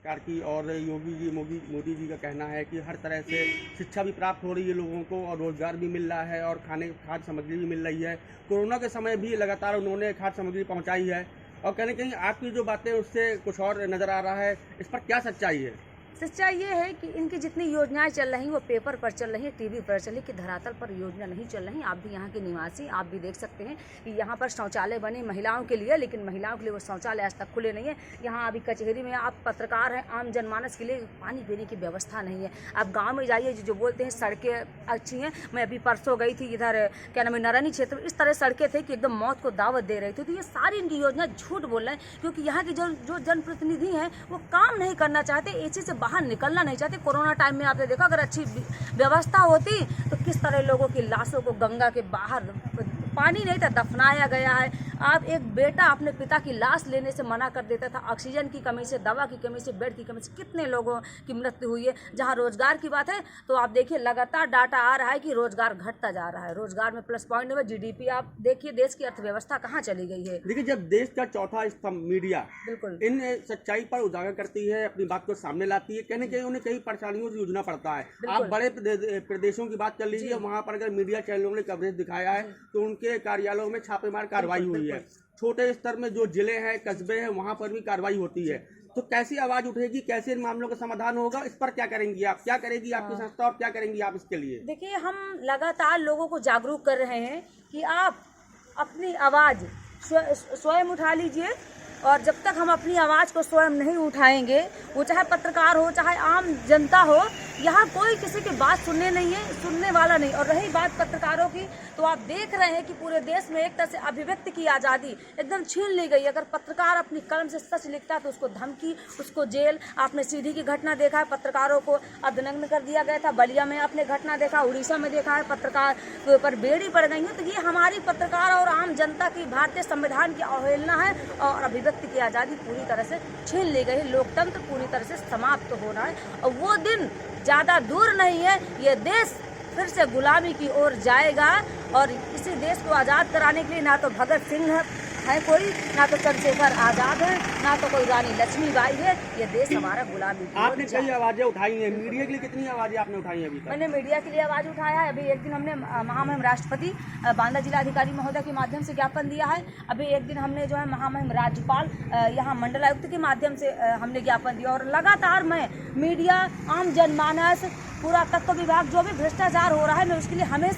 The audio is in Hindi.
सरकार की और मोदी जी का कहना है कि हर तरह से शिक्षा भी प्राप्त हो रही है लोगों को और रोजगार भी मिल रहा है और खाद्य सामग्री भी मिल रही है। कोरोना के समय भी लगातार उन्होंने खाद्य सामग्री पहुंचाई है और कहीं कहीं आपकी जो बातें उससे कुछ और नज़र आ रहा है, इस पर क्या सच्चाई है? सच्चाई ये है कि इनकी जितनी योजनाएं चल रही वो पेपर पर चल रही है, टीवी पर चल रही, कि धरातल पर योजना नहीं चल रही। आप भी यहाँ के निवासी, आप भी देख सकते हैं कि यहाँ पर शौचालय बने महिलाओं के लिए, लेकिन महिलाओं के लिए वो शौचालय आज तक खुले नहीं है। यहाँ अभी कचहरी में आप पत्रकार हैं, आम जनमानस के लिए पानी पीने की व्यवस्था नहीं है। आप गाँव में जाइए, जो बोलते हैं सड़कें अच्छी हैं। मैं अभी परसों गई थी इधर क्या नाम है नारायणी क्षेत्र में, इस तरह सड़कें थे कि एकदम मौत को दावत दे रही थी। तो ये सारी इनकी योजना झूठ बोल रहे हैं, क्योंकि यहाँ के जो जनप्रतिनिधि हैं वो काम नहीं करना चाहते, एसी से बाहर निकलना नहीं चाहते। कोरोना टाइम में आपने देखा, अगर अच्छी व्यवस्था होती तो किस तरह लोगों की लाशों को गंगा के बाहर, पानी नहीं था, दफनाया गया है। आप एक बेटा अपने पिता की लाश लेने से मना कर देता था। ऑक्सीजन की कमी से, दवा की कमी से, बेड की कमी से कितने लोगों की मृत्यु हुई है। जहां रोजगार की बात है तो आप देखिए लगातार डाटा आ रहा है कि रोजगार घटता जा रहा है। रोजगार में प्लस पॉइंट में जीडीपी, आप देखिए देश की अर्थव्यवस्था कहाँ चली गई है। देखिए, जब देश का चौथा स्तंभ मीडिया बिल्कुल इन सच्चाई पर उजागर करती है, अपनी बात को सामने लाती है, कहीं कहीं उन्हें कई परेशानियों से जूझना पड़ता है। आप बड़े प्रदेशों की बात कर लीजिए, वहां पर अगर मीडिया चैनलों ने कवरेज दिखाया है तो उनके कार्यालयों में छापेमार कार्रवाई हुई है। छोटे स्तर में जो जिले हैं, कस्बे हैं, वहां पर भी कार्रवाई होती है। तो कैसी आवाज उठेगी, कैसे इन मामलों का समाधान होगा, इस पर क्या करेंगी आप, क्या करेगी आपकी संस्था और क्या करेंगी आप इसके लिए? देखिए, हम लगातार लोगों को जागरूक कर रहे हैं कि आप अपनी आवाज़ स्वयं उठा लीजिए, और जब तक हम अपनी आवाज़ को स्वयं नहीं उठाएंगे, वो चाहे पत्रकार हो, चाहे आम जनता हो, यहाँ कोई किसी की बात सुनने वाला नहीं। और रही बात पत्रकारों की, तो आप देख रहे हैं कि पूरे देश में एक तरह से अभिव्यक्ति की आज़ादी एकदम छीन ली गई। अगर पत्रकार अपनी कलम से सच लिखता तो उसको धमकी, उसको जेल। आपने सीधी की घटना देखा है, पत्रकारों को अर्धनग्न कर दिया गया था। बलिया में आपने घटना देखा, उड़ीसा में देखा है, पत्रकार के ऊपर बेड़ी पड़ गई है। तो ये हमारी पत्रकार और आम जनता की भारतीय संविधान की अवहेलना है और अभिव्यक्ति की आज़ादी पूरी तरह से छीन ली गई है। लोकतंत्र पूरी तरह से समाप्त हो रहा है और वो दिन ज़्यादा दूर नहीं है। ये देश फिर से गुलामी की ओर जाएगा और इसी देश को आज़ाद कराने के लिए ना तो भगत सिंह है कोई, ना तो चंद्रशेखर आज़ाद है, ना तो कोई रानी लक्ष्मीबाई है। ये देश हमारा गुलामी की ओर। आपने कई आवाजें उठाई हैं, मीडिया के लिए कितनी आवाजें आपने उठाई हैं अभी तक? मैंने मीडिया के लिए आवाज़ उठाया है। अभी एक दिन हमने महामहिम राष्ट्रपति बांदा जिलाधिकारी महोदय के माध्यम से ज्ञापन दिया है। अभी एक दिन हमने जो है महामहिम राज्यपाल यहाँ मंडलायुक्त के माध्यम से हमने ज्ञापन दिया। और लगातार मैं मीडिया, आम जनमानस, पुरातत्व विभाग, जो भी भ्रष्टाचार हो रहा है, मैं उसके लिए हमेशा